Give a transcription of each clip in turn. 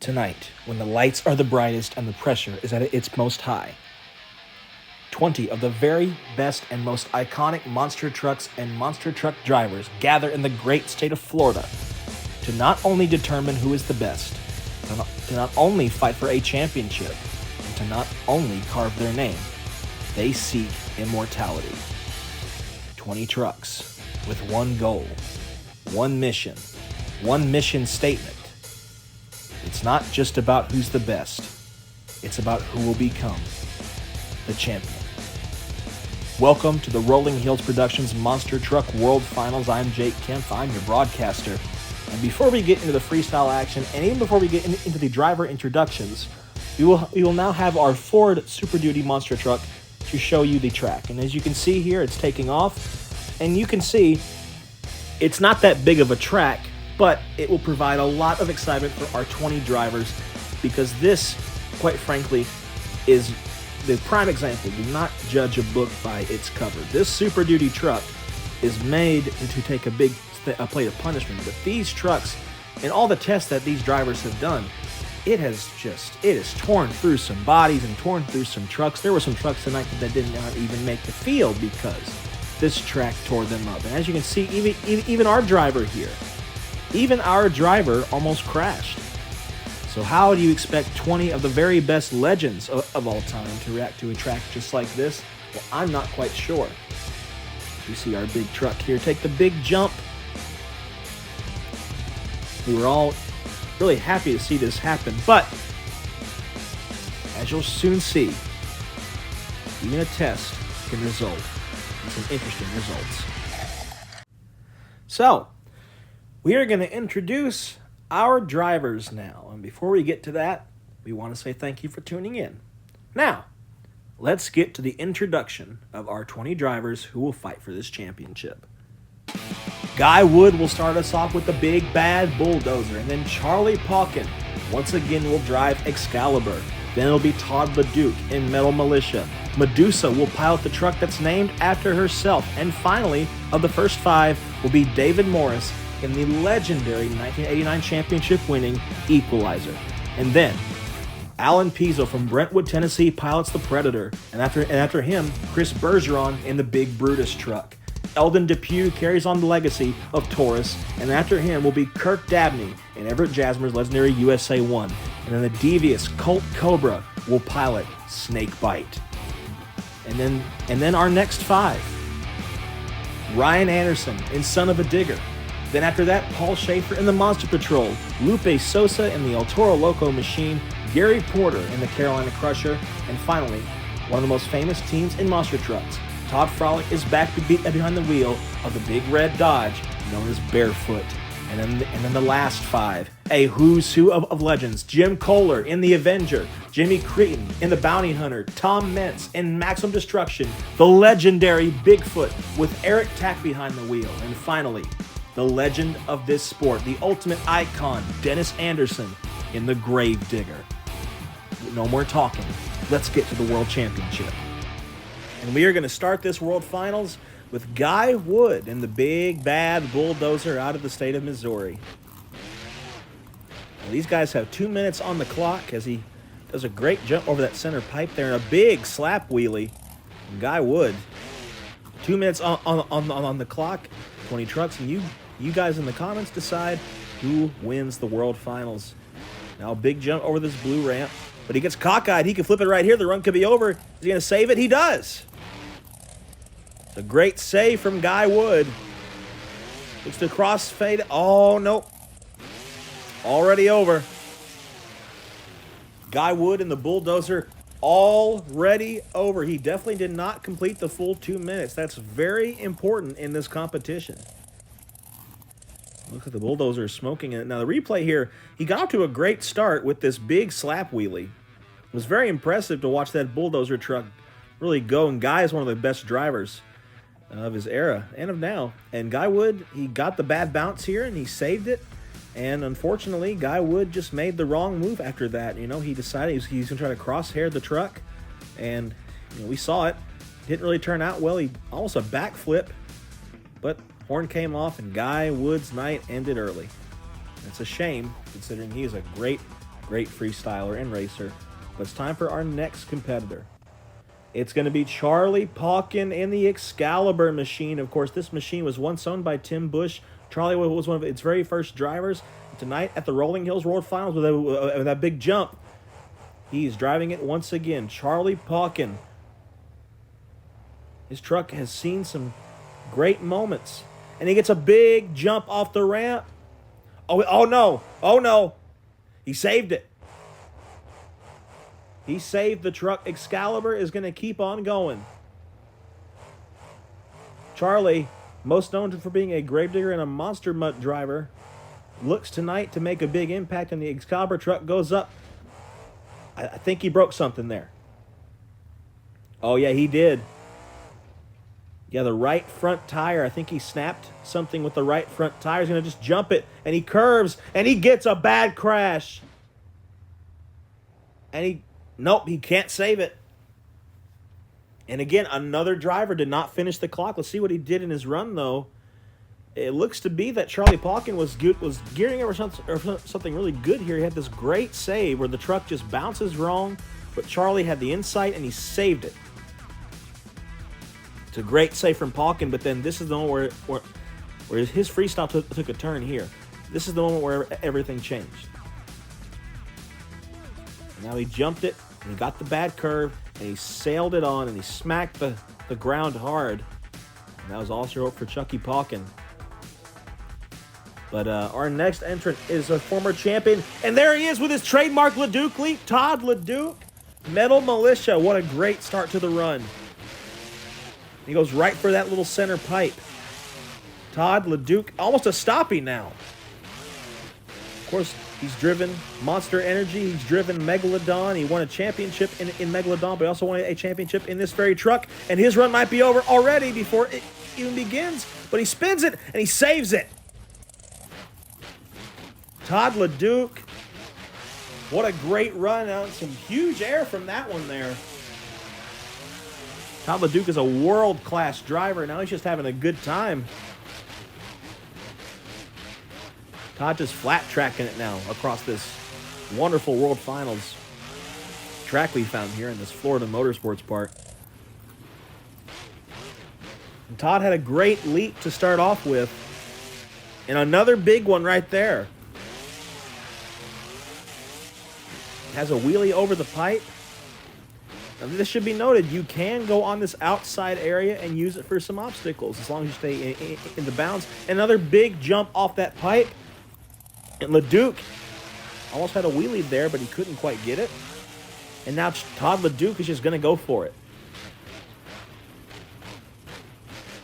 Tonight, when the lights are the brightest and the pressure is at its most high, 20 of the very best and most iconic monster trucks and monster truck drivers gather in the great state of Florida to not only determine who is the best, to not only fight for a championship, and to not only carve their name, they seek immortality. 20 trucks with one goal, one mission statement. It's not just about who's the best, it's about who will become the champion. Welcome to the Rolling Hills Productions Monster Truck World Finals. I'm Jake Kemp, I'm your broadcaster. And before we get into the freestyle action, and even before we get into the driver introductions, we will now have our Ford Super Duty monster truck to show you the track. And as you can see here, it's taking off, and you can see it's not that big of a track, but it will provide a lot of excitement for our 20 drivers, because this, quite frankly, is the prime example. Do not judge a book by its cover. This Super Duty truck is made to take a plate of punishment, but these trucks and all the tests that these drivers have done, it has torn through some bodies and torn through some trucks. There were some trucks tonight that did not even make the field because this track tore them up. And as you can see, even our driver here, even our driver almost crashed. So how do you expect 20 of the very best legends of all time to react to a track just like this? Well, I'm not quite sure. You see our big truck here take the big jump. We were all really happy to see this happen, but as you'll soon see, even a test can result in some interesting results. So, we are going to introduce our drivers now. And before we get to that, we want to say thank you for tuning in. Now, let's get to the introduction of our 20 drivers who will fight for this championship. Guy Wood will start us off with the big bad bulldozer, and then Charlie Pauken once again will drive Excalibur. Then it'll be Todd LeDuc in Metal Militia. Medusa will pilot the truck that's named after herself. And finally, of the first five, will be David Morris in the legendary 1989 championship-winning Equalizer. And then, Alan Pizzo from Brentwood, Tennessee pilots the Predator. And after him, Chris Bergeron in the Big Brutus truck. Eldon Depew carries on the legacy of Taurus, and after him will be Kirk Dabney in Everett Jasmer's legendary USA 1. And then the devious Colt Cobra will pilot Snakebite. And then our next five. Ryan Anderson in Son of a Digger. Then after that, Paul Schaefer in the Monster Patrol, Lupe Sosa in the El Toro Loco Machine, Gary Porter in the Carolina Crusher, and finally, one of the most famous teams in monster trucks, Todd Frolic is back behind the wheel of the big red Dodge known as Barefoot. And then the last five, a who's who of legends: Jim Kohler in the Avenger, Jimmy Creighton in the Bounty Hunter, Tom Mentz in Maximum Destruction, the legendary Bigfoot with Eric Tack behind the wheel, and finally, the legend of this sport, the ultimate icon, Dennis Anderson in the Gravedigger. No more talking. Let's get to the World Championship. And we are going to start this World Finals with Guy Wood in the big bad bulldozer out of the state of Missouri. Now, these guys have 2 minutes on the clock as he does a great jump over that center pipe there and a big slap wheelie. And Guy Wood, 2 minutes on the clock, 20 trucks, and you guys in the comments decide who wins the World Finals. Now a big jump over this blue ramp, but he gets cockeyed. He can flip it right here. The run could be over. Is he going to save it? He does. It's a great save from Guy Wood. Looks to crossfade. Oh, nope. Already over. Guy Wood in the bulldozer already over. He definitely did not complete the full 2 minutes. That's very important in this competition. Looks like the bulldozer is smoking it. Now the replay here, he got off to a great start with this big slap wheelie. It was very impressive to watch that bulldozer truck really go, and Guy is one of the best drivers of his era and of now. And Guy Wood, he got the bad bounce here and he saved it. And unfortunately, Guy Wood just made the wrong move after that. You know, he decided he's going to try to crosshair the truck, and we saw it. Didn't really turn out well. He almost a backflip, but horn came off and Guy Wood's night ended early. It's a shame, considering he is a great Great freestyler and racer. But it's time for our next competitor. It's going to be Charlie Pauken in the Excalibur machine. Of course, this machine was once owned by Tim Busch. Charlie was one of its very first drivers. Tonight at the Rolling Hills World Finals with that big jump, he's driving it once again. Charlie Pauken. His truck has seen some great moments. And he gets a big jump off the ramp. Oh no. Oh, no. He saved it. He saved the truck. Excalibur is going to keep on going. Charlie, most known for being a gravedigger and a monster mutt driver, looks tonight to make a big impact, and the Excalibur truck goes up. I think he broke something there. Oh, yeah, he did. Yeah, the right front tire. I think he snapped something with the right front tire. He's going to just jump it, and he curves, and he gets a bad crash. And nope, he can't save it. And again, another driver did not finish the clock. Let's see what he did in his run, though. It looks to be that Charlie Pauken was gearing over something really good here. He had this great save where the truck just bounces wrong, but Charlie had the insight, and he saved it. It's a great save from Pauken, but then this is the moment where his freestyle took a turn here. This is the moment where everything changed. Now he jumped it, and he got the bad curve, and he sailed it on, and he smacked the ground hard. And that was also for Chucky Pauken. But our next entrant is a former champion, and there he is with his trademark LeDuc leap, Todd LeDuc. Metal Militia, what a great start to the run. He goes right for that little center pipe. Todd LeDuc, almost a stoppie now. Of course, he's driven Monster Energy. He's driven Megalodon. He won a championship in Megalodon, but he also won a championship in this very truck. And his run might be over already before it even begins. But he spins it, and he saves it. Todd LeDuc, what a great run. Some huge air from that one there. Todd LeDuc is a world-class driver. Now he's just having a good time. Todd just flat tracking it now across this wonderful World Finals track we found here in this Florida Motorsports Park. And Todd had a great leap to start off with. And another big one right there. Has a wheelie over the pipe. Now, this should be noted, you can go on this outside area and use it for some obstacles as long as you stay in the bounds. Another big jump off that pipe. And LeDuc almost had a wheelie there, but he couldn't quite get it. And now Todd LeDuc is just going to go for it.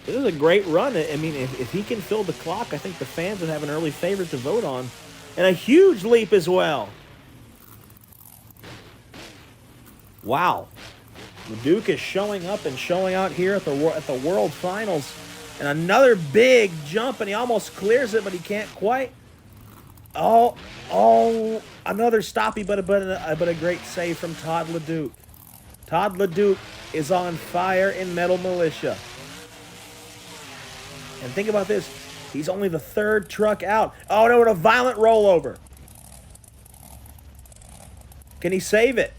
This is a great run. I mean, if he can fill the clock, I think the fans would have an early favorite to vote on. And a huge leap as well. Wow. LeDuc is showing up and showing out here at the World Finals. And another big jump, and he almost clears it, but he can't quite. Oh, another stoppie, but a great save from Todd LeDuc. Todd LeDuc is on fire in Metal Militia. And think about this. He's only the third truck out. Oh, no, and a violent rollover. Can he save it?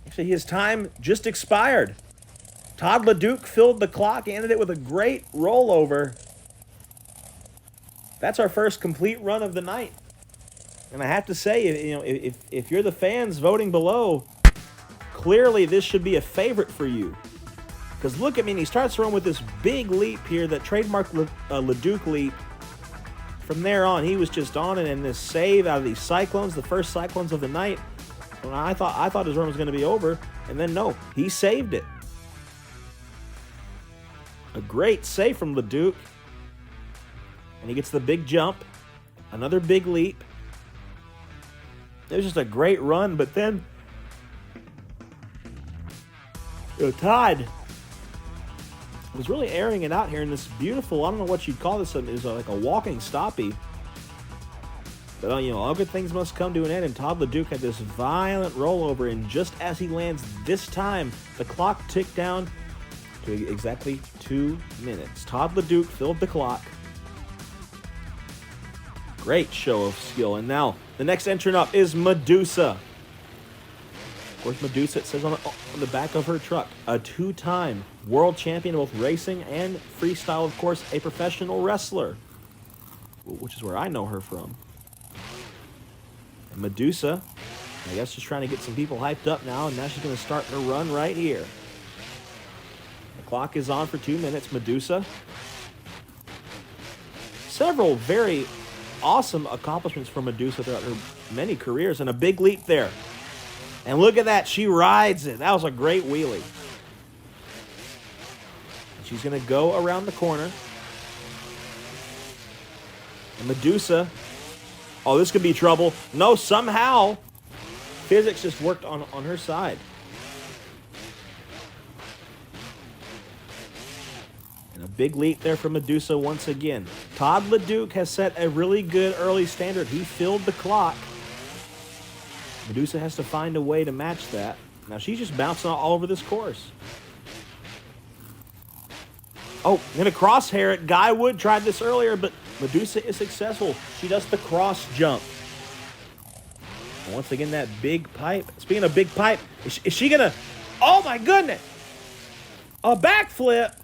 Actually, his time just expired. Todd LeDuc filled the clock, ended it with a great rollover. That's our first complete run of the night. And I have to say, you know, if you're the fans voting below, clearly this should be a favorite for you. Because look at me, and he starts to run with this big leap here, that trademark LeDuc leap. From there on, he was just on it, and this save out of these Cyclones, the first Cyclones of the night. And I thought his run was going to be over, and then no, he saved it. A great save from LeDuc. And he gets the big jump. Another big leap. It was just a great run, but then Todd was really airing it out here in this beautiful, I don't know what you'd call this, is like a walking stoppie. But, you know, all good things must come to an end, and Todd LeDuc had this violent rollover, and just as he lands this time, the clock ticked down to exactly 2 minutes. Todd LeDuc filled the clock. Great show of skill. And now the next entrant up is Medusa. Of course, Medusa, it says on the back of her truck, a two-time world champion of both racing and freestyle, of course, a professional wrestler, which is where I know her from. And Medusa, I guess, just trying to get some people hyped up now, and now she's going to start her run right here. The clock is on for 2 minutes. Medusa. Several very awesome accomplishments for Medusa throughout her many careers, and a big leap there. And look at that, she rides it. That was a great wheelie. And she's going to go around the corner. And Medusa, oh, this could be trouble. No, somehow, physics just worked on her side. And a big leap there for Medusa once again. Todd LeDuc has set a really good early standard. He filled the clock. Medusa has to find a way to match that. Now she's just bouncing all over this course. Oh, gonna crosshair it. Guy Wood tried this earlier, but Medusa is successful. She does the cross jump. And once again, that big pipe. Speaking of big pipe, is she gonna... Oh my goodness! A backflip.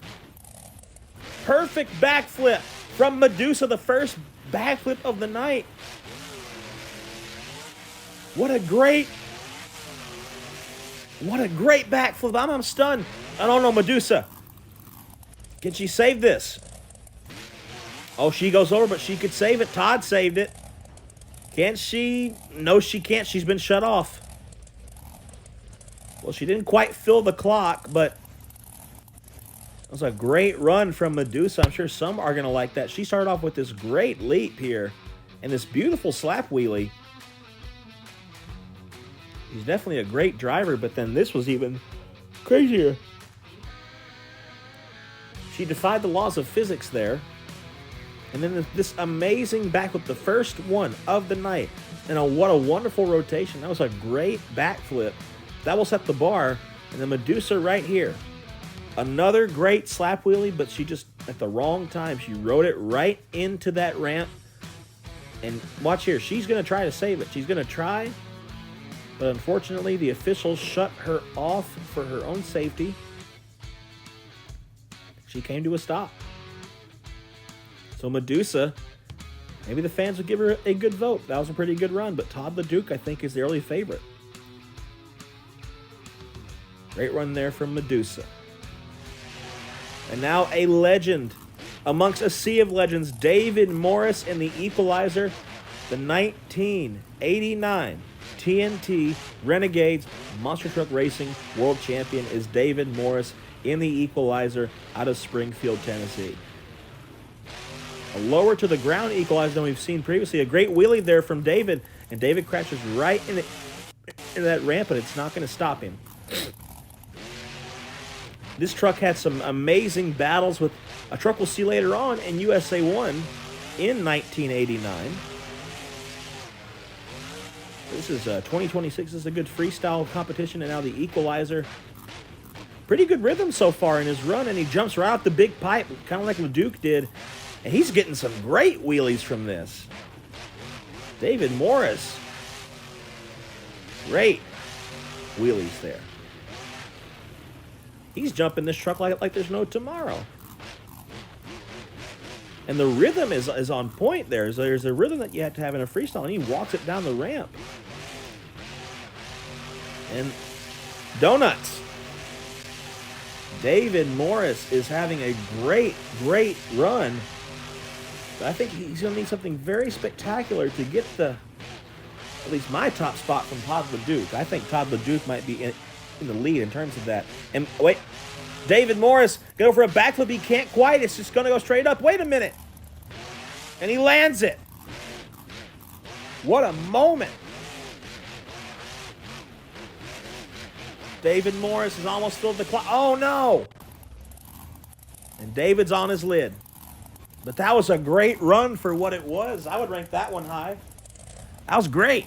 Perfect backflip from Medusa, the first backflip of the night. What a great backflip. I'm stunned. I don't know, Medusa. Can she save this? Oh, she goes over, but she could save it. Todd saved it. Can she? No, she can't. She's been shut off. Well, she didn't quite fill the clock, but it was a great run from Medusa. I'm sure some are going to like that. She started off with this great leap here and this beautiful slap wheelie. He's definitely a great driver, but then this was even crazier. She defied the laws of physics there. And then this amazing backflip, the first one of the night. And what a wonderful rotation. That was a great backflip. That will set the bar. And then Medusa right here. Another great slap wheelie, but she just, at the wrong time, she rode it right into that ramp. And watch here. She's going to try to save it. She's going to try. But unfortunately, the officials shut her off for her own safety. She came to a stop. So Medusa, maybe the fans would give her a good vote. That was a pretty good run, but Todd LeDuc, I think, is the early favorite. Great run there from Medusa. And now a legend amongst a sea of legends, David Morris in the equalizer, the 1989 TNT Renegades Monster Truck Racing World Champion is David Morris in the equalizer out of Springfield, Tennessee. A lower to the ground equalizer than we've seen previously. A great wheelie there from David, and David crashes right in that ramp, and it's not going to stop him. This truck had some amazing battles with a truck we'll see later on in USA 1 in 1989. This is 2026. This is a good freestyle competition, and now the equalizer. Pretty good rhythm so far in his run, and he jumps right off the big pipe, kind of like LeDuc did. And he's getting some great wheelies from this. David Morris. Great wheelies there. He's jumping this truck like there's no tomorrow. And the rhythm is on point there. So there's a rhythm that you have to have in a freestyle, and he walks it down the ramp. And donuts. David Morris is having a great run. But I think he's going to need something very spectacular to get at least my top spot from Todd LeDuc. I think Todd LeDuc might be in the lead in terms of that. And wait, David Morris go for a backflip. He can't quite. It's just going to go straight up. Wait a minute. And he lands it. What a moment. David Morris has almost filled the clock. Oh, no. And David's on his lid. But that was a great run for what it was. I would rank that one high. That was great.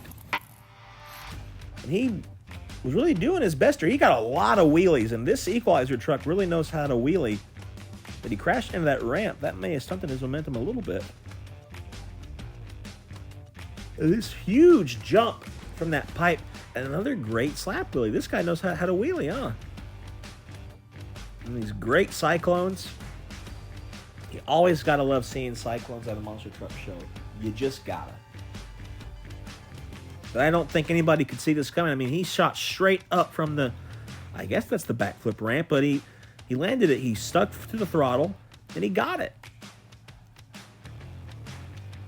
And he was really doing his best here. He got a lot of wheelies, and this equalizer truck really knows how to wheelie. But he crashed into that ramp. That may have stunted his momentum a little bit. This huge jump from that pipe. And another great slap wheelie. This guy knows how to wheelie, huh? And these great cyclones. You always got to love seeing cyclones at a monster truck show. You just gotta. But I don't think anybody could see this coming. I mean, he shot straight up from the, I guess that's the backflip ramp, but he landed it. He stuck to the throttle, and he got it.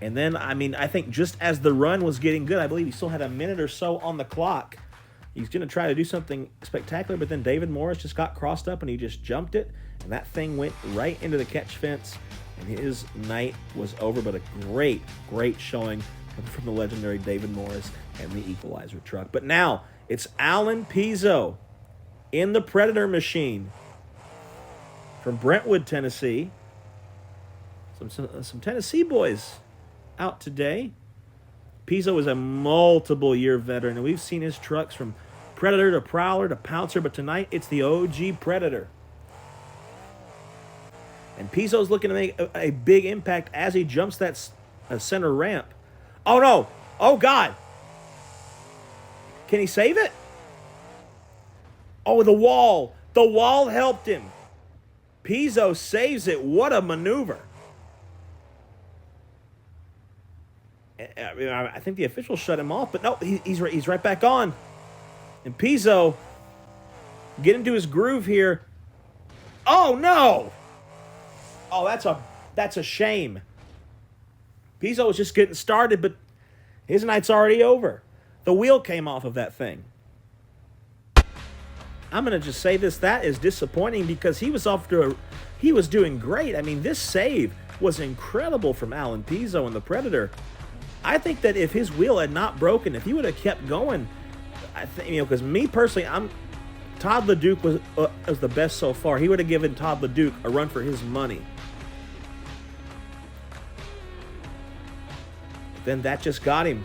And then, I mean, I think just as the run was getting good, I believe he still had a minute or so on the clock. He's going to try to do something spectacular, but then David Morris just got crossed up, and he just jumped it, and that thing went right into the catch fence, and his night was over. But a great, great showing from the legendary David Morris and the Equalizer truck. But now, it's Alan Pizzo in the Predator machine from Brentwood, Tennessee. Some Tennessee boys out today. Pizzo is a multiple-year veteran, and we've seen his trucks from Predator to Prowler to Pouncer, but tonight it's the OG Predator. And Pizzo's looking to make a big impact as he jumps that center ramp. Oh, no. Oh, God. Can he save it? Oh, the wall. The wall helped him. Pizzo saves it. What a maneuver. I think the officials shut him off, but no, he's right back on. And Pizzo, get into his groove here. Oh, no. Oh, that's a shame. Pizzo was just getting started, but his night's already over. The wheel came off of that thing. I'm going to just say this. That is disappointing because he was doing great. I mean, this save was incredible from Alan Pizzo and the Predator. I think that if his wheel had not broken, if he would have kept going, I think, because me personally, Todd LeDuc was the best so far. He would have given Todd LeDuc a run for his money. Then that just got him.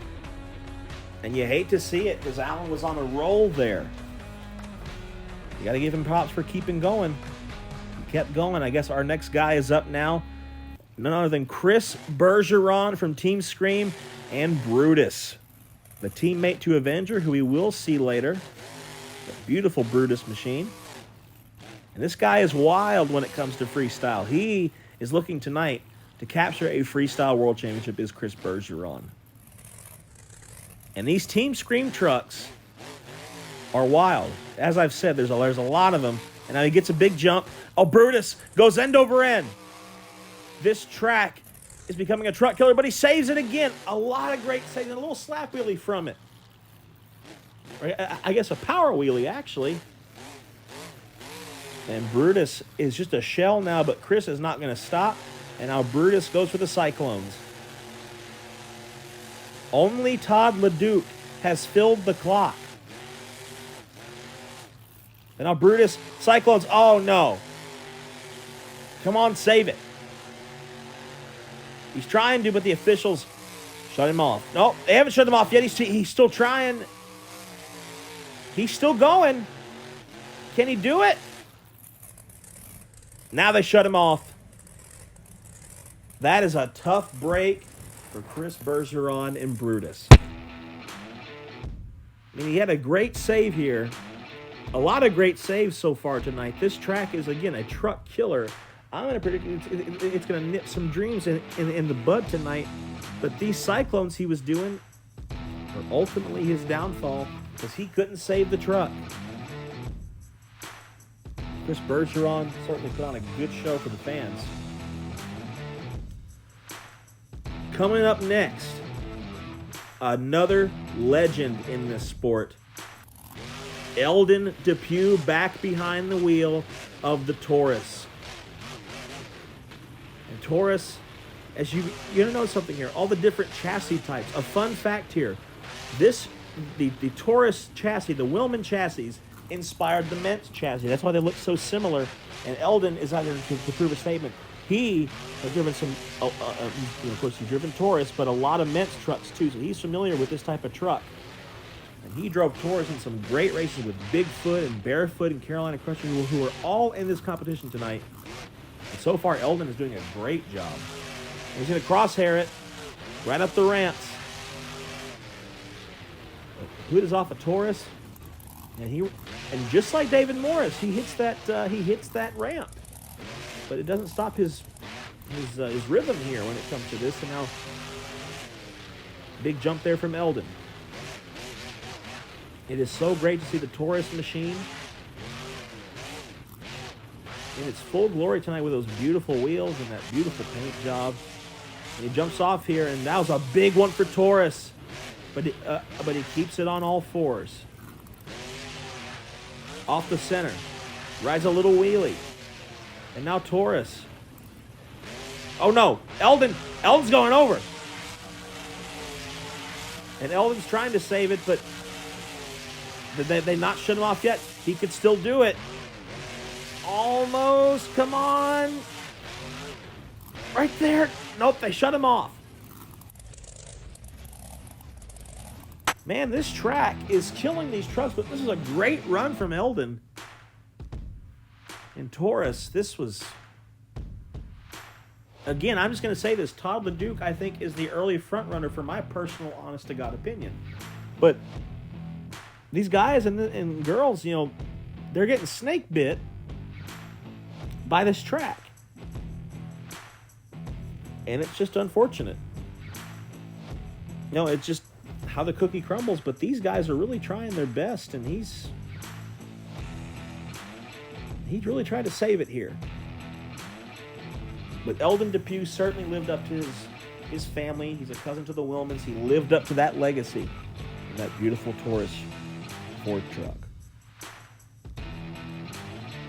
And you hate to see it because Alan was on a roll there. You got to give him props for keeping going. He kept going. I guess our next guy is up now. None other than Chris Bergeron from Team Scream and Brutus, the teammate to Avenger, who we will see later. A beautiful Brutus machine. And this guy is wild when it comes to freestyle. He is looking tonight to capture a freestyle world championship, is Chris Bergeron. And these Team Scream trucks are wild. As I've said, there's a lot of them. And now he gets a big jump. Oh, Brutus goes end over end. This track is becoming a truck killer, but he saves it again. A lot of great saves. And a little slap wheelie from it. I guess a power wheelie, actually. And Brutus is just a shell now, but Chris is not going to stop. And now Brutus goes for the Cyclones. Only Todd LeDuc has filled the clock. And now Brutus, Cyclones, oh no. Come on, save it. He's trying to, but the officials shut him off. No, they haven't shut him off yet. He's still trying. He's still going. Can he do it? Now they shut him off. That is a tough break for Chris Bergeron and Brutus. I mean, he had a great save here. A lot of great saves so far tonight. This track is, again, a truck killer. I'm going to predict it's going to nip some dreams in the bud tonight. But these Cyclones he was doing were ultimately his downfall because he couldn't save the truck. Chris Bergeron certainly put on a good show for the fans. Coming up next, another legend in this sport. Eldon Depew back behind the wheel of the Taurus. And Taurus, as you're gonna know something here, all the different chassis types. A fun fact here, the Taurus chassis, the Willman chassis, inspired the Mentz chassis. That's why they look so similar. And Eldon is out here to prove a statement. He has driven some, of course, he's driven Taurus, but a lot of Mentz trucks too. So he's familiar with this type of truck. And he drove Taurus in some great races with Bigfoot and Barefoot and Carolina Crusher, who are all in this competition tonight. And so far, Eldon is doing a great job. And he's going to crosshair it right up the ramps. Hood is off a Taurus, and just like David Morris, he hits that ramp, but it doesn't stop his rhythm here when it comes to this. And now, big jump there from Eldon. It is so great to see the Taurus machine in its full glory tonight with those beautiful wheels and that beautiful paint job. And he jumps off here, and that was a big one for Taurus, but he keeps it on all fours. Off the center, rides a little wheelie, and now Taurus. Oh no, Eldon's going over, and Eldon's trying to save it, but they not shut him off yet. He could still do it. Almost, come on. Right there. Nope, they shut him off. Man, this track is killing these trucks, but this is a great run from Eldon. And Taurus, this was... Again, I'm just going to say this. Todd LeDuc, I think, is the early front runner for my personal, honest-to-God opinion. But these guys and girls, you know, they're getting snake bit by this track. And it's just unfortunate. No, it's just how the cookie crumbles, but these guys are really trying their best, and he's really tried to save it here. But Eldon Depew certainly lived up to his family. He's a cousin to the Wilmans. He lived up to that legacy in that beautiful Taurus Ford truck.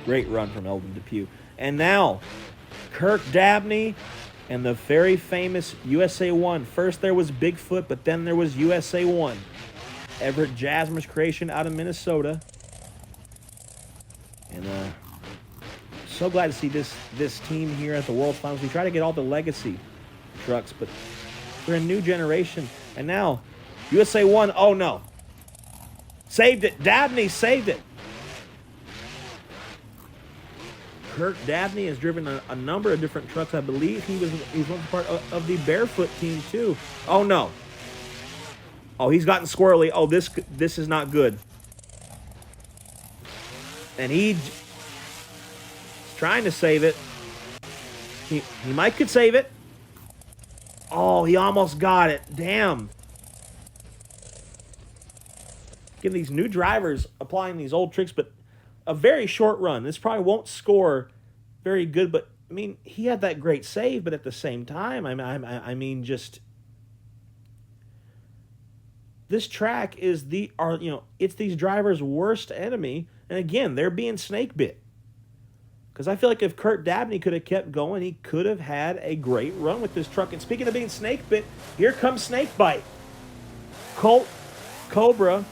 Great run from Eldon Depew. And now, Kirk Dabney and the very famous USA 1. First there was Bigfoot, but then there was USA 1. Everett Jasmer's creation out of Minnesota. And so glad to see this team here at the World Finals. We try to get all the legacy trucks, but they're a new generation. And now, USA 1, oh no. Saved it. Dabney saved it. Kirk Dabney has driven a number of different trucks. I believe he's one part of the Barefoot team too. Oh no. Oh, he's gotten squirrely. Oh, this is not good. And he's trying to save it. He might could save it. Oh, he almost got it. Damn. Getting these new drivers applying these old tricks, but a very short run. This probably won't score very good, but I mean, he had that great save, but at the same time, I mean, just this track is it's these drivers' worst enemy, and again, they're being snake bit. Because I feel like if Kurt Dabney could have kept going, he could have had a great run with this truck. And speaking of being snake bit, here comes Snakebite. Cobra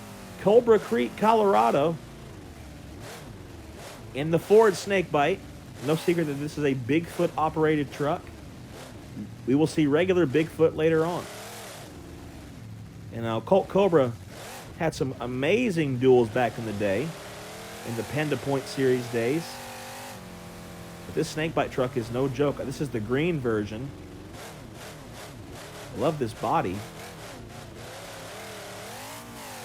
Creek, Colorado. In the Ford Snakebite. No secret that this is a Bigfoot-operated truck. We will see regular Bigfoot later on. And now Colt Cobra had some amazing duels back in the day, in the Penda Point Series days. But this Snakebite truck is no joke. This is the green version. I love this body.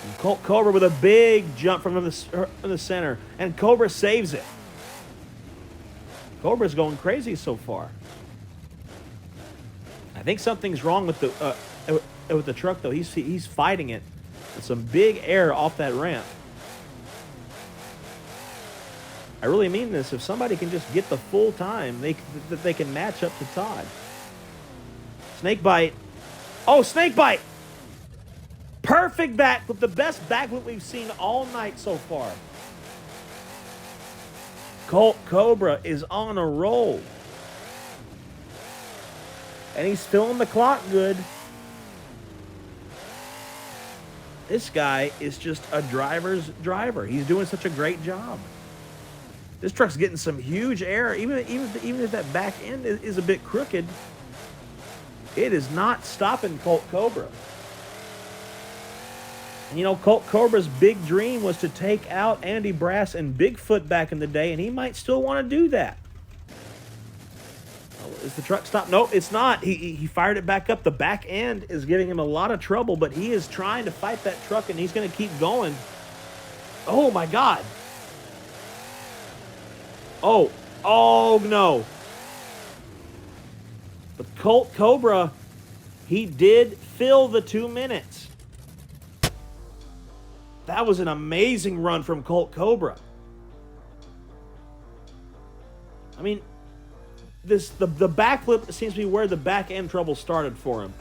And Colt Cobra with a big jump from the center. And Cobra saves it. Cobra's going crazy so far. I think something's wrong with the truck, though. He's fighting it. With some big air off that ramp. I really mean this. If somebody can just get the full time, they can match up to Todd. Snakebite. Oh, Snakebite! Perfect backflip, the best backflip we've seen all night so far. Colt Cobra is on a roll. And he's filling the clock good. This guy is just a driver's driver. He's doing such a great job. This truck's getting some huge air. Even if that back end is a bit crooked, it is not stopping Colt Cobra. And you know, Colt Cobra's big dream was to take out Andy Brass and Bigfoot back in the day, and he might still want to do that. Is the truck stopped? No, it's not. He fired it back up. The back end is giving him a lot of trouble, but he is trying to fight that truck, and he's going to keep going. Oh, my God. Oh no. But Colt Cobra, he did fill the 2 minutes. That was an amazing run from Colt Cobra. I mean, the backflip seems to be where the back end trouble started for him.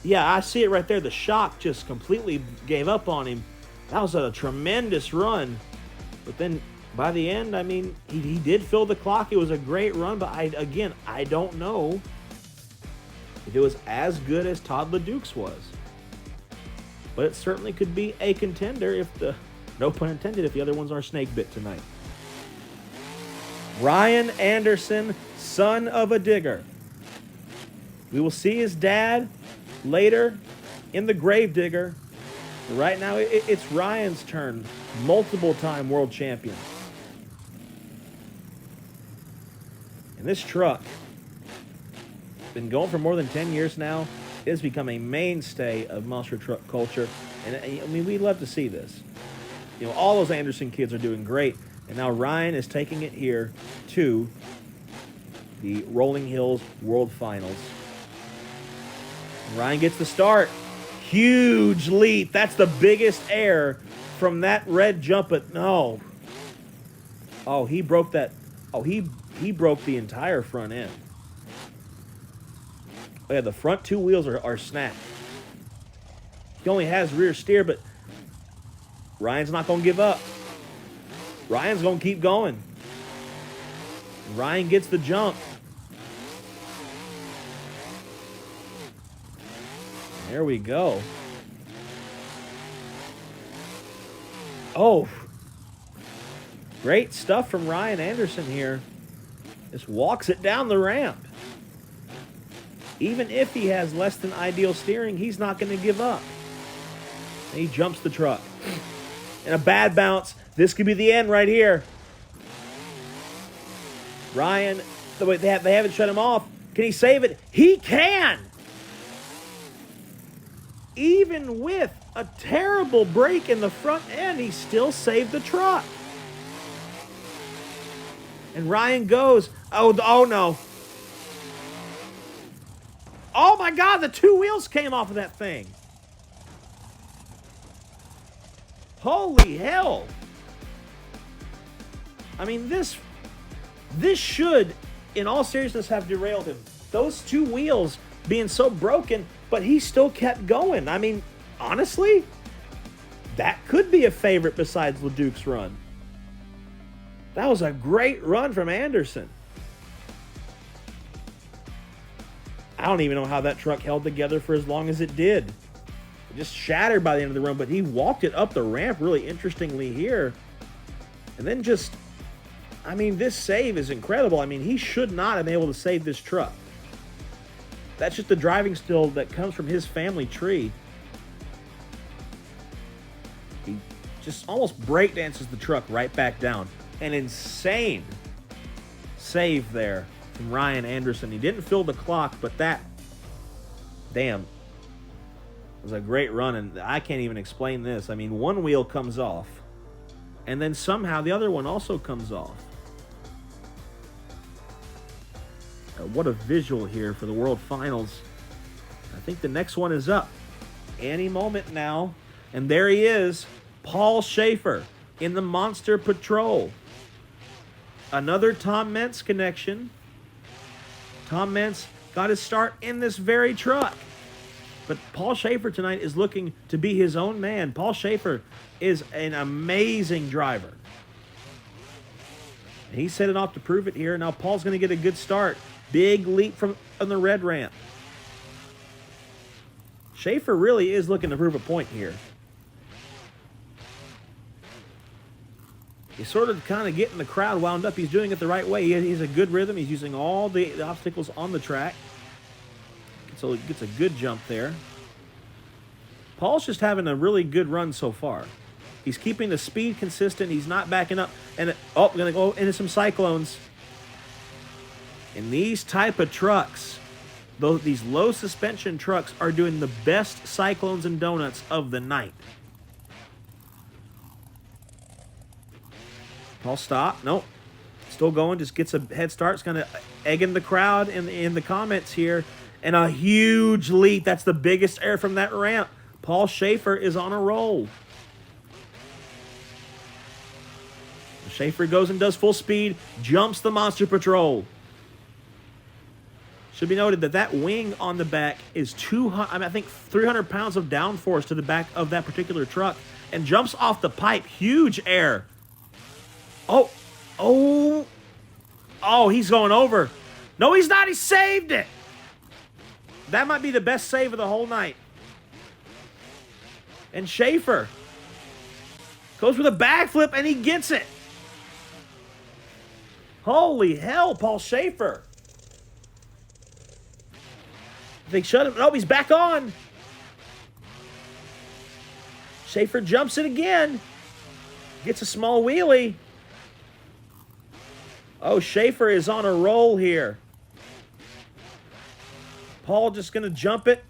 Yeah, I see it right there. The shock just completely gave up on him. That was a tremendous run. But then by the end, I mean, he did fill the clock. It was a great run, but I don't know if it was as good as Todd LeDuc's was. But it certainly could be a contender if no pun intended, if the other ones are snake bit tonight. Ryan Anderson, son of a digger. We will see his dad later in the Grave Digger. But right now, it's Ryan's turn. Multiple-time world champion. And this truck, been going for more than 10 years now. It has become a mainstay of monster truck culture. And I mean, we love to see this. You know, all those Anderson kids are doing great. And now Ryan is taking it here to the Rolling Hills World Finals. Ryan gets the start. Huge leap. That's the biggest air from that red jump. No. Oh, he broke that. Oh, he broke the entire front end. Oh, yeah, the front 2 wheels are snapped. He only has rear steer, but Ryan's not going to give up. Ryan's going to keep going. Ryan gets the jump. There we go. Oh. Great stuff from Ryan Anderson here. Just walks it down the ramp. Even if he has less than ideal steering, he's not going to give up. And he jumps the truck. And a bad bounce. This could be the end right here. Ryan, the way they haven't shut him off. Can he save it? He can! Even with a terrible break in the front end, he still saved the truck. And Ryan goes, oh no. Oh my God, the 2 wheels came off of that thing. Holy hell. I mean, this should, in all seriousness, have derailed him. Those 2 wheels being so broken, but he still kept going. I mean, honestly, that could be a favorite besides LeDuc's run. That was a great run from Anderson. I don't even know how that truck held together for as long as it did. It just shattered by the end of the run, but he walked it up the ramp really interestingly here. And then just, I mean, this save is incredible. I mean, he should not have been able to save this truck. That's just the driving skill that comes from his family tree. He just almost breakdances the truck right back down. An insane save there from Ryan Anderson. He didn't fill the clock, but that, damn, was a great run. And I can't even explain this. I mean, 1 wheel comes off, and then somehow the other one also comes off. What a visual here for the World Finals. I think the next one is up any moment now. And there he is, Paul Schaefer in the Monster Patrol. Another Tom Meents connection. Tom Meents got his start in this very truck. But Paul Schaefer tonight is looking to be his own man. Paul Schaefer is an amazing driver. And he set it off to prove it here. Now Paul's going to get a good start. Big leap from on the red ramp. Schaefer really is looking to prove a point here. He's sort of kind of getting the crowd wound up. He's doing it the right way. He's a good rhythm. He's using all the obstacles on the track. So he gets a good jump there. Paul's just having a really good run so far. He's keeping the speed consistent. He's not backing up. And going to go into some cyclones. And these type of trucks, these low suspension trucks, are doing the best cyclones and donuts of the night. Paul stop. Nope. Still going. Just gets a head start. It's kind of egging the crowd in the comments here. And a huge leap. That's the biggest air from that ramp. Paul Schaefer is on a roll. Schaefer goes and does full speed. Jumps the Monster Patrol. Should be noted that that wing on the back is 300 pounds of downforce to the back of that particular truck. And jumps off the pipe. Huge air. Oh, he's going over. No, he's not. He saved it. That might be the best save of the whole night. And Schaefer goes with a backflip, and he gets it. Holy hell, Paul Schaefer. They shut him. Oh, he's back on. Schaefer jumps it again. Gets a small wheelie. Oh, Schaefer is on a roll here. Paul just going to jump it.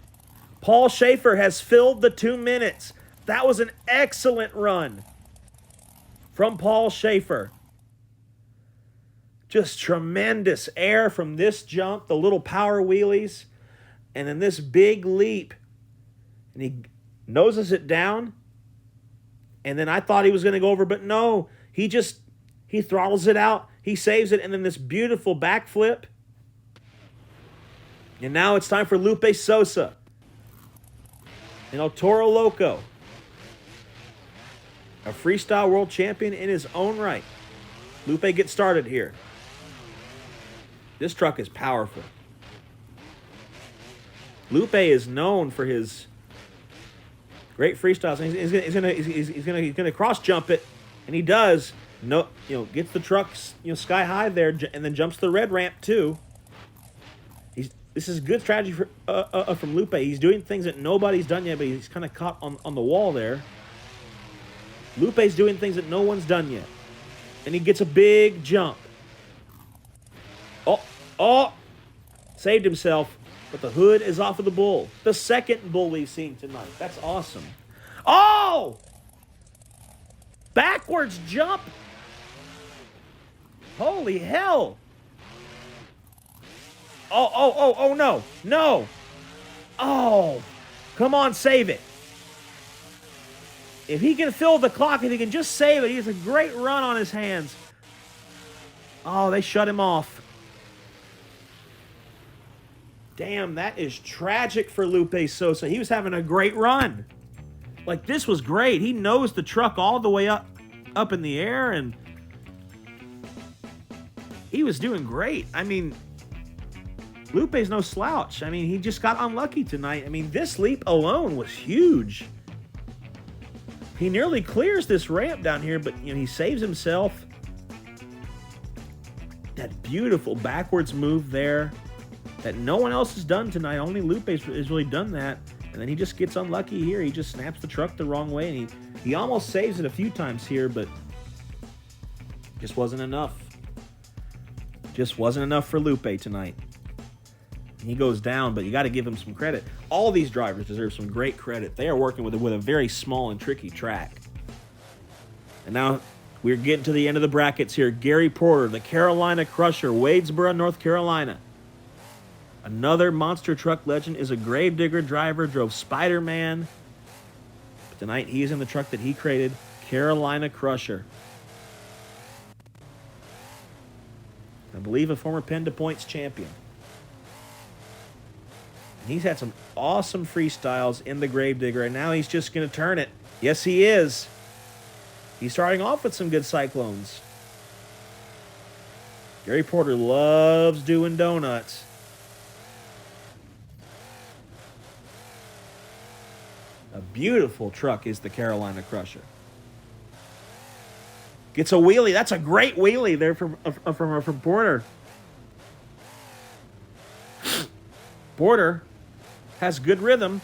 Paul Schaefer has filled the 2 minutes. That was an excellent run from Paul Schaefer. Just tremendous air from this jump, the little power wheelies, and then this big leap. And he noses it down. And then I thought he was going to go over, but no. He throttles it out. He saves it, and then this beautiful backflip. And now it's time for Lupe Sosa and El Toro Loco, a freestyle world champion in his own right. Lupe gets started here. This truck is powerful. Lupe is known for his great freestyles. He's gonna cross jump it, and he does. No, gets the truck sky high there, and then jumps the red ramp too. This is good strategy from Lupe. He's doing things that nobody's done yet, but he's kind of caught on the wall there. Lupe's doing things that no one's done yet, and he gets a big jump. Saved himself, but the hood is off of the bull. The second bull we've seen tonight. That's awesome. Oh! Backwards jump. Holy hell. Oh, no. Oh, come on, save it. If he can fill the clock, if he can just save it, he has a great run on his hands. Oh, they shut him off. Damn, that is tragic for Lupe Sosa. He was having a great run. Like, this was great. He nosed the truck all the way up in the air, and he was doing great. I mean, Lupe's no slouch. I mean, he just got unlucky tonight. I mean, this leap alone was huge. He nearly clears this ramp down here, but he saves himself. That beautiful backwards move there that no one else has done tonight. Only Lupe has really done that. And then he just gets unlucky here. He just snaps the truck the wrong way, and he almost saves it a few times here, but just wasn't enough. Just wasn't enough for Lupe tonight. He goes down, but you got to give him some credit. All these drivers deserve some great credit. They are working with a very small and tricky track. And now we're getting to the end of the brackets here. Gary Porter, the Carolina Crusher, Wadesboro, North Carolina. Another monster truck legend, is a Gravedigger driver, drove Spider-Man. But tonight he is in the truck that he created, Carolina Crusher. I believe a former Pen to Points champion. And he's had some awesome freestyles in the Gravedigger, and now he's just going to turn it. Yes, he is. He's starting off with some good cyclones. Gary Porter loves doing donuts. A beautiful truck is the Carolina Crusher. Gets a wheelie. That's a great wheelie there from Porter. Porter has good rhythm.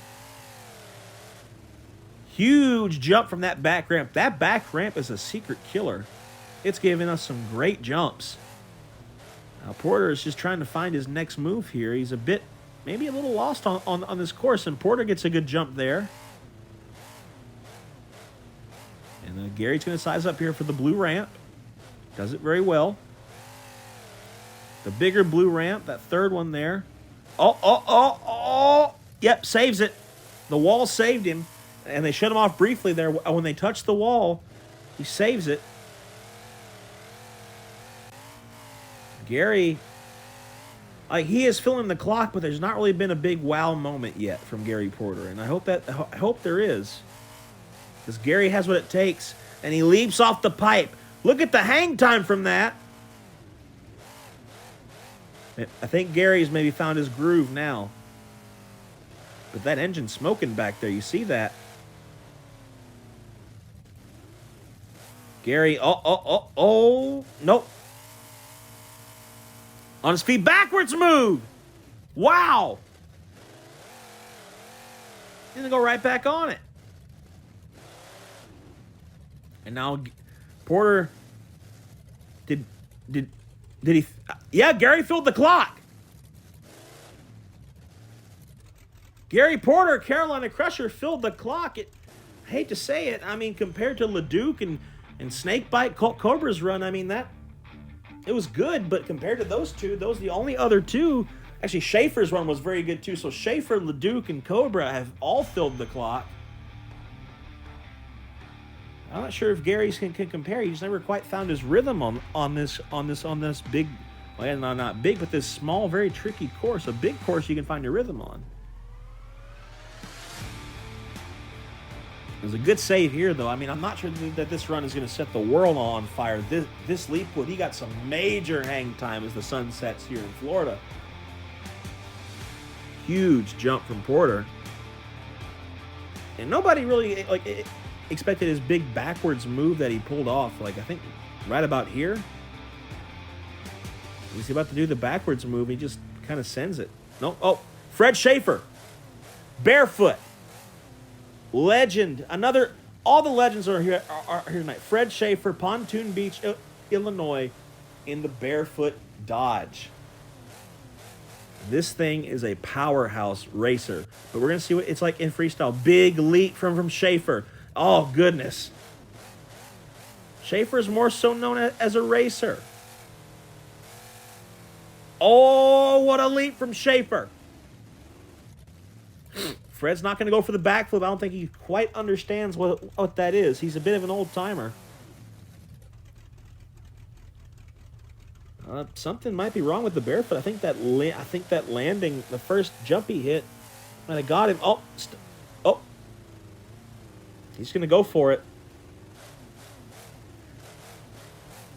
Huge jump from that back ramp. That back ramp is a secret killer. It's giving us some great jumps. Now Porter is just trying to find his next move here. He's maybe a little lost on this course, and Porter gets a good jump there. And then Gary's going to size up here for the blue ramp. Does it very well. The bigger blue ramp, that third one there. Oh. Yep, saves it. The wall saved him. And they shut him off briefly there. When they touch the wall, he saves it. Gary, like, he is filling the clock, but there's not really been a big wow moment yet from Gary Porter. And I hope there is. Because Gary has what it takes. And he leaps off the pipe. Look at the hang time from that. I think Gary's maybe found his groove now. But that engine's smoking back there. You see that? Gary, nope. On his feet, backwards move. Wow. He's going to go right back on it. And now Porter, did he? Yeah, Gary filled the clock. Gary Porter, Carolina Crusher, filled the clock. I hate to say it. I mean, compared to LeDuc and Snakebite Colt Cobra's run, I mean, it was good, but compared to those two, those are the only other two. Actually, Schaefer's run was very good too. So Schaefer, LeDuc, and Cobra have all filled the clock. I'm not sure if Gary's can compare. He's never quite found his rhythm on this big, well, not big, but this small, very tricky course. A big course you can find your rhythm on. It was a good save here, though. I mean, I'm not sure that this run is going to set the world on fire. This Leapwood, he got some major hang time as the sun sets here in Florida. Huge jump from Porter. And nobody really expected his big backwards move that he pulled off. Like, I think right about here. He's about to do the backwards move. He just kind of sends it. No. Oh, Fred Schaefer. Barefoot. Legend. All the legends are here tonight. Fred Schaefer, Pontoon Beach, Illinois, in the Barefoot Dodge. This thing is a powerhouse racer. But we're going to see what it's like in freestyle. Big leap from Schaefer. Oh, goodness. Schaefer is more so known as a racer. Oh, what a leap from Schaefer. Fred's not going to go for the backflip. I don't think he quite understands what that is. He's a bit of an old-timer. Something might be wrong with the Barefoot. I think that landing, the first jump he hit, might have got him. Oh. He's going to go for it.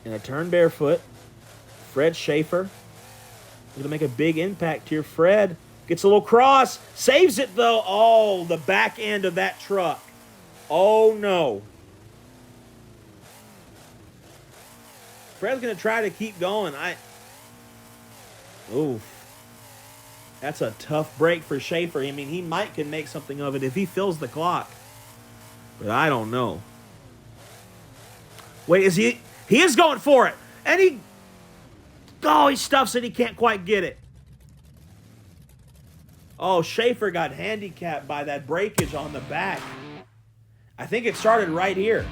And a turn Barefoot. Fred Schaefer. Going to make a big impact here. Fred gets a little cross. Saves it, though. Oh, the back end of that truck. Oh, no. Fred's going to try to keep going. That's a tough break for Schaefer. I mean, he can make something of it if he fills the clock. But I don't know. Wait, he is going for it. And he stuffs it. He can't quite get it. Oh, Schaefer got handicapped by that breakage on the back. I think it started right here.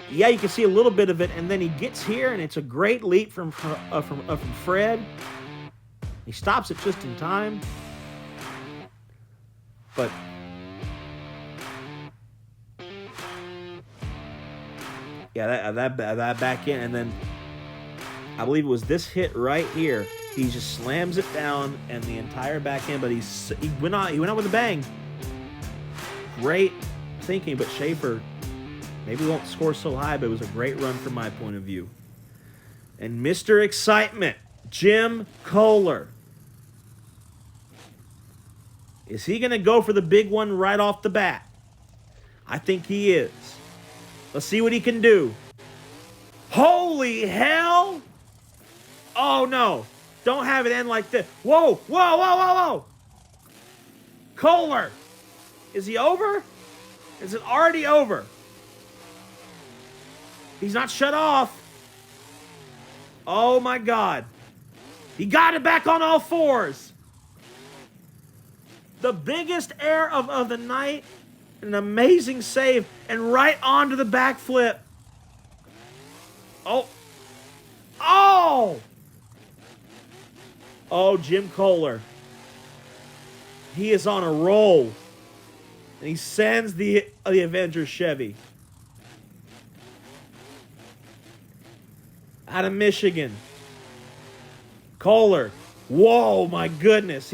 Yeah, you can see a little bit of it, and then he gets here, and it's a great leap from Fred. He stops it just in time. But yeah, that back in, and then I believe it was this hit right here. He just slams it down, and the entire back end. But he went out with a bang. Great thinking, but Schaefer maybe won't score so high, but it was a great run from my point of view. And Mr. Excitement, Jim Kohler. Is he going to go for the big one right off the bat? I think he is. Let's see what he can do. Holy hell! Oh, no. Don't have it end like this. Whoa. Kohler. Is he over? Is it already over? He's not shut off. Oh, my God. He got it back on all fours. The biggest air of the night. An amazing save. And right onto the backflip. Oh. Oh! Oh, Jim Kohler. He is on a roll. And he sends the Avenger Chevy. Out of Michigan. Kohler. Whoa, my goodness.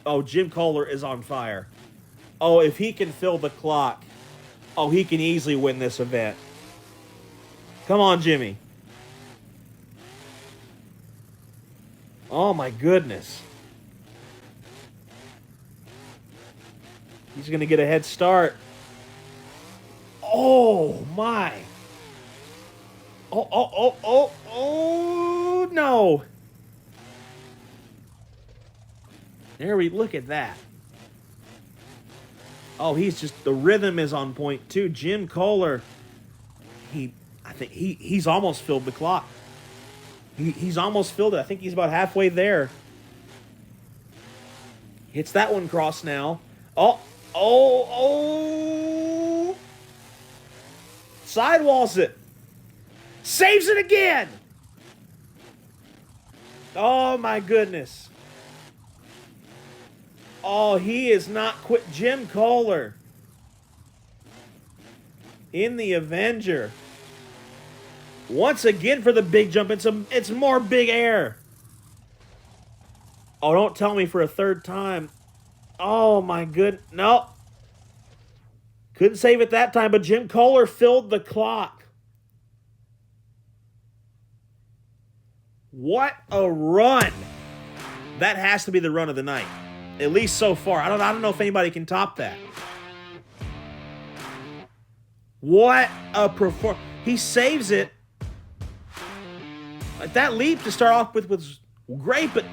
Oh, Jim Kohler is on fire. Oh, if he can fill the clock. Oh, he can easily win this event. Come on, Jimmy. Oh, my goodness. He's going to get a head start. Oh, my. Oh, no. There we look at that. Oh, the rhythm is on point too. Jim Kohler, I think he's almost filled the clock. He's almost filled it. I think he's about halfway there. Hits that one cross now. Oh. Sidewalls it. Saves it again. Oh, my goodness. Oh, he is not quit. Jim Kohler in the Avenger. Once again for the big jump. It's more big air. Oh, don't tell me for a third time. Oh, my good. No. Couldn't save it that time, but Jim Kohler filled the clock. What a run. That has to be the run of the night. At least so far. I don't know if anybody can top that. What a performance. He saves it. Like that leap to start off with was great, but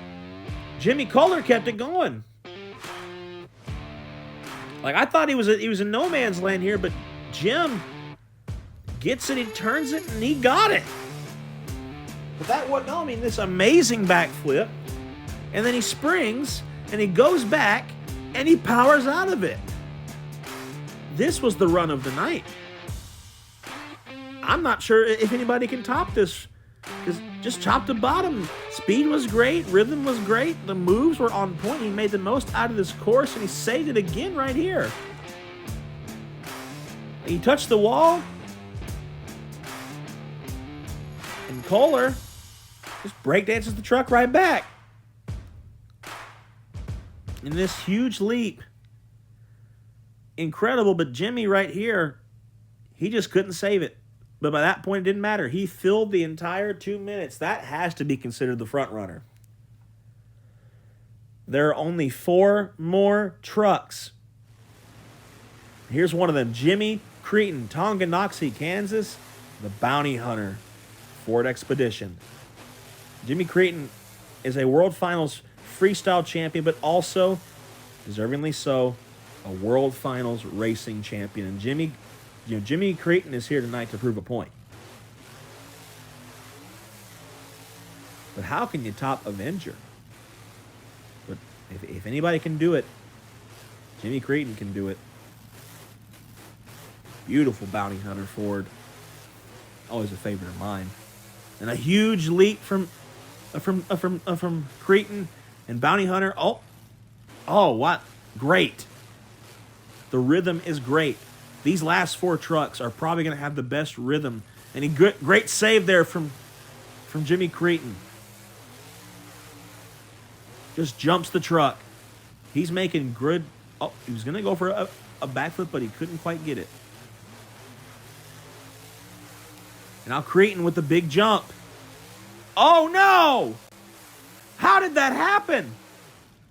Jimmy Kohler kept it going. Like I thought he was in no man's land here, but Jim gets it, he turns it, and he got it. But that wasn't all. I mean, this amazing backflip, and then he springs, and he goes back, and he powers out of it. This was the run of the night. I'm not sure if anybody can top this, because just top to bottom, speed was great, rhythm was great, the moves were on point. He made the most out of this course, and he saved it again right here. He touched the wall, and Kohler just breakdances the truck right back. In this huge leap. Incredible, but Jimmy right here, he just couldn't save it. But by that point, it didn't matter. He filled the entire 2 minutes. That has to be considered the front runner. There are only 4 more trucks. Here's one of them. Jimmy Cretin, Tonganoxie, Kansas, the Bounty Hunter Ford Expedition. Jimmy Cretin is a World Finals freestyle champion, but also, deservingly so, a World Finals racing champion. And Jimmy Cretin is here tonight to prove a point. But how can you top Avenger? But if anybody can do it, Jimmy Cretin can do it. Beautiful Bounty Hunter Ford. Always a favorite of mine. And a huge leap from Cretin and Bounty Hunter. Oh, what? Great. The rhythm is great. These last 4 trucks are probably going to have the best rhythm. And a great save there from Jimmy Cretin. Just jumps the truck. He's making good. Oh, he was going to go for a backflip, but he couldn't quite get it. And now Cretin with the big jump. Oh, no! How did that happen?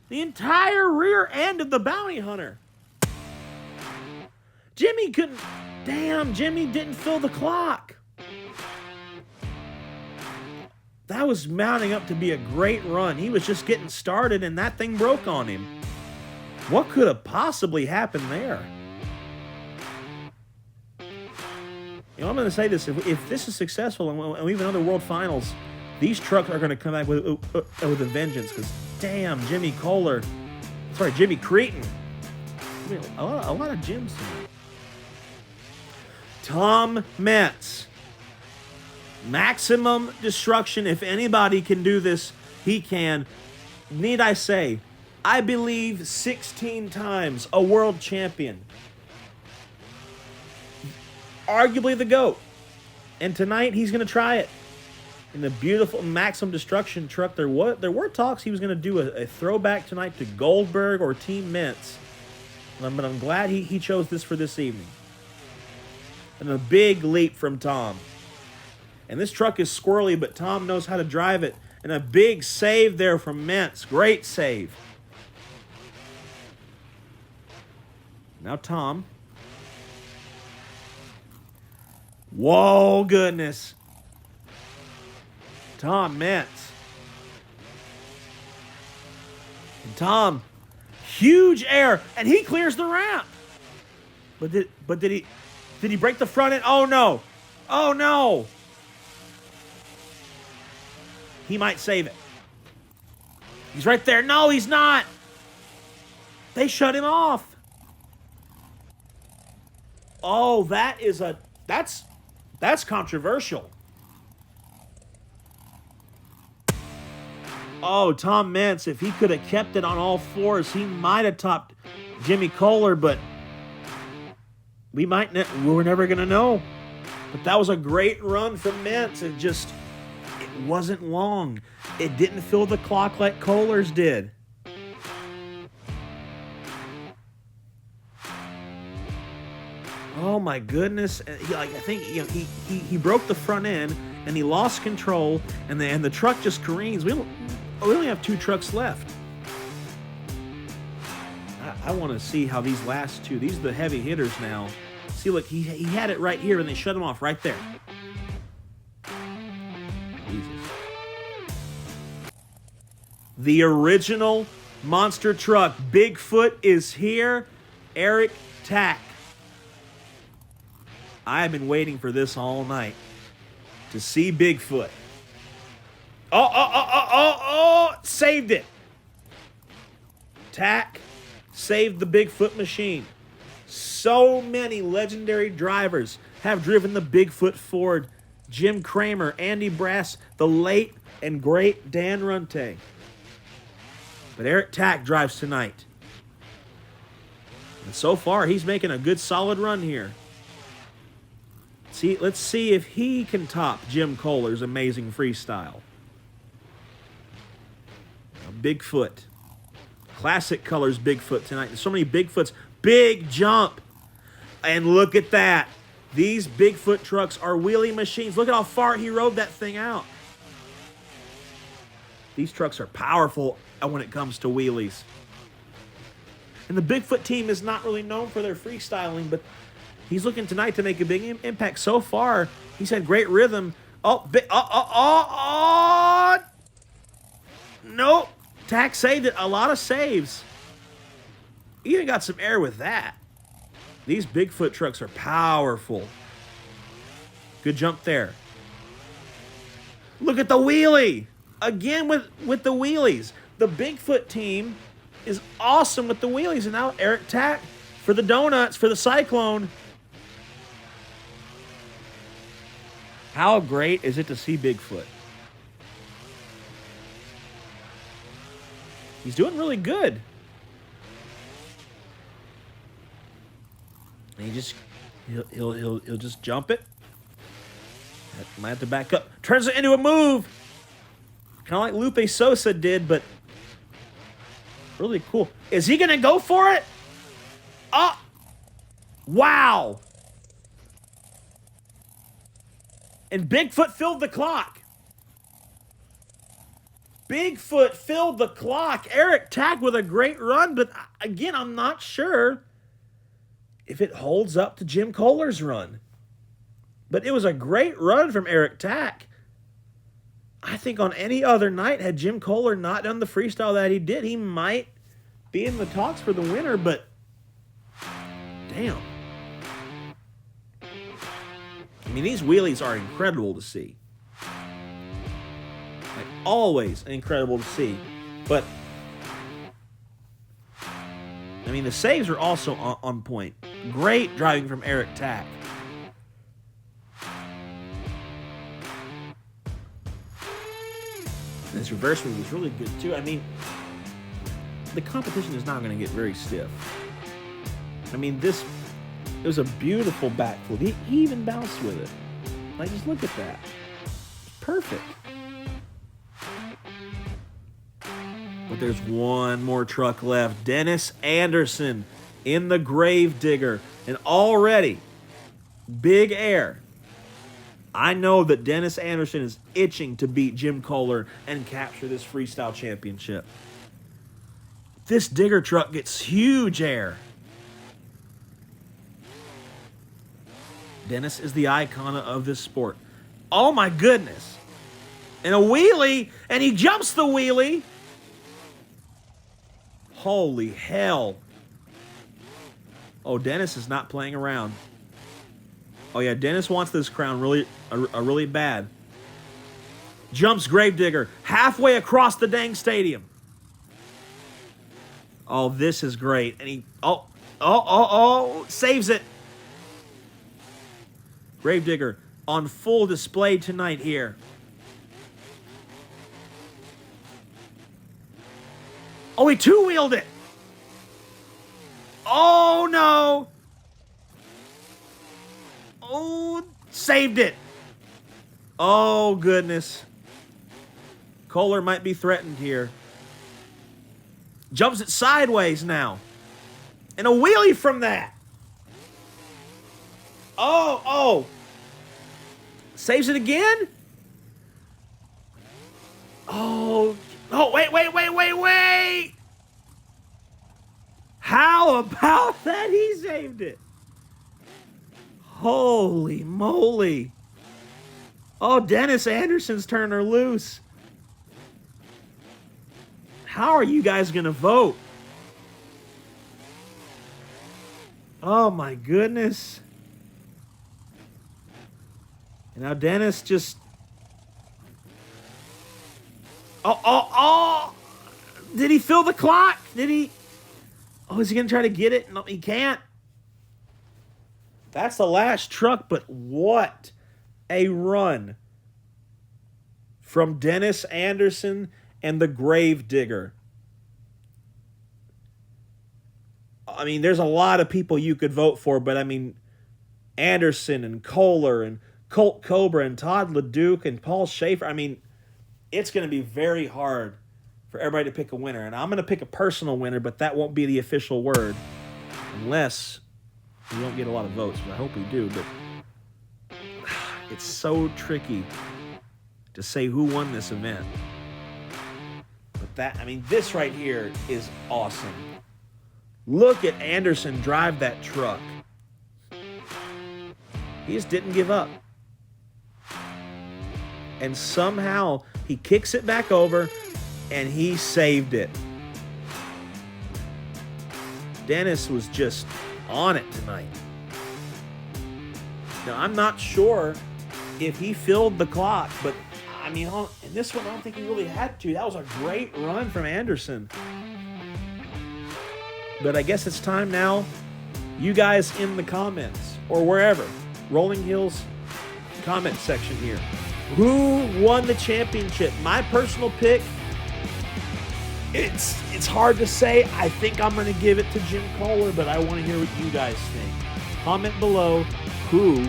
The entire rear end of the Bounty Hunter. Jimmy couldn't. Damn, Jimmy didn't fill the clock. That was mounting up to be a great run. He was just getting started, and that thing broke on him. What could have possibly happened there? You know, I'm going to say this. If this is successful and we have another World Finals, These trucks are going to come back with a vengeance because, damn, Jimmy Cretin. I mean, a lot of Jims tonight. Tom Meents. Maximum destruction. If anybody can do this, he can. Need I say, I believe 16 times a world champion. Arguably the GOAT. And tonight he's going to try it. In the beautiful Maximum Destruction truck, there were talks he was going to do a throwback tonight to Goldberg or Team Meents. But I'm glad he chose this for this evening. And a big leap from Tom. And this truck is squirrely, but Tom knows how to drive it. And a big save there from Meents. Great save. Now Tom. Whoa, goodness. Tom Meents. And Tom, huge air, and he clears the ramp. But did he break the front end? Oh no. Oh no. He might save it. He's right there. No, he's not. They shut him off. Oh, that's controversial. Oh, Tom Meents, if he could have kept it on all fours, he might have topped Jimmy Kohler, but we're never going to know. But that was a great run from Meents. It wasn't long. It didn't fill the clock like Kohler's did. Oh my goodness! I think he broke the front end and he lost control, and the truck just careens. We only have 2 trucks left. I want to see how these last 2. These are the heavy hitters now. See, look, he had it right here, and they shut him off right there. Jesus. The original monster truck, Bigfoot, is here. Eric Tack. I've been waiting for this all night to see Bigfoot. Oh, saved it. Tack saved the Bigfoot machine. So many legendary drivers have driven the Bigfoot Ford. Jim Kramer, Andy Brass, the late and great Dan Runte. But Eric Tack drives tonight. And so far, he's making a good solid run here. Let's see if he can top Jim Kohler's amazing freestyle. Bigfoot. Classic colors Bigfoot tonight. There's so many Bigfoots. Big jump. And look at that. These Bigfoot trucks are wheelie machines. Look at how far he rode that thing out. These trucks are powerful when it comes to wheelies. And the Bigfoot team is not really known for their freestyling, but he's looking tonight to make a big impact. So far, he's had great rhythm. Nope. Tack saved it. A lot of saves. Even got some air with that. These Bigfoot trucks are powerful. Good jump there. Look at the wheelie. Again with the wheelies. The Bigfoot team is awesome with the wheelies. And now Eric Tack for the donuts, for the Cyclone. How great is it to see Bigfoot? He's doing really good. And he'll just jump it. Might have to back up. Turns it into a move. Kind of like Lupe Sosa did, but really cool. Is he going to go for it? Oh! Wow! And Bigfoot filled the clock. Bigfoot filled the clock. Eric Tack with a great run, but again, I'm not sure if it holds up to Jim Kohler's run. But it was a great run from Eric Tack. I think on any other night, had Jim Kohler not done the freestyle that he did, he might be in the talks for the winner, but damn. I mean, these wheelies are incredible to see. always incredible to see. But, I mean, the saves are also on point. Great driving from Eric Tack. This reverse move was really good, too. I mean, the competition is not going to get very stiff. I mean, it was a beautiful backflip. He even bounced with it. Like, just look at that. It's perfect. But there's one more truck left. Dennis Anderson in the Grave Digger. And already, big air. I know that Dennis Anderson is itching to beat Jim Kohler and capture this freestyle championship. This digger truck gets huge air. Dennis is the icon of this sport. Oh my goodness. And a wheelie, and he jumps the wheelie. Holy hell. Oh, Dennis is not playing around. Oh yeah, Dennis wants this crown really bad. Jumps Gravedigger halfway across the dang stadium. Oh, this is great. And he saves it. Gravedigger on full display tonight here. Oh, he two-wheeled it. Oh, no. Oh, saved it. Oh, goodness. Kohler might be threatened here. Jumps it sideways now. And a wheelie from that. Oh. Saves it again? Oh, wait. How about that? He saved it. Holy moly. Oh, Dennis Anderson's turned her loose. How are you guys going to vote? Oh, my goodness. And now Dennis just... Oh. Did he fill the clock? Did he... Oh, is he going to try to get it? No, he can't. That's the last truck, but what a run from Dennis Anderson and the Grave Digger. I mean, there's a lot of people you could vote for, but I mean, Anderson and Kohler and Colt Cobra and Todd LeDuc and Paul Schaefer. I mean, it's going to be very hard for everybody to pick a winner. And I'm going to pick a personal winner, but that won't be the official word unless we don't get a lot of votes. I hope we do, but it's so tricky to say who won this event. But this right here is awesome. Look at Anderson drive that truck. He just didn't give up. And somehow he kicks it back over and he saved it. Dennis was just on it tonight. Now, I'm not sure if he filled the clock, but I mean, in this one, I don't think he really had to. That was a great run from Anderson. But I guess it's time now. You guys in the comments or wherever, Rolling Hills comment section here. Who won the championship? My personal pick, it's hard to say. I think I'm going to give it to Jim Kohler, but I want to hear what you guys think. Comment below who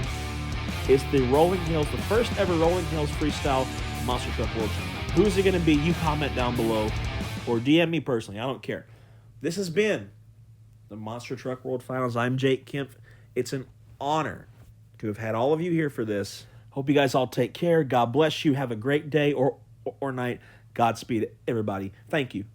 is the Rolling Hills, the first ever Rolling Hills Freestyle Monster Truck World Champion. Who's it going to be? You comment down below or DM me personally. I don't care. This has been the Monster Truck World Finals. I'm Jake Kemp. It's an honor to have had all of you here for this. Hope you guys all take care. God bless you. Have a great day or night. Godspeed, everybody. Thank you.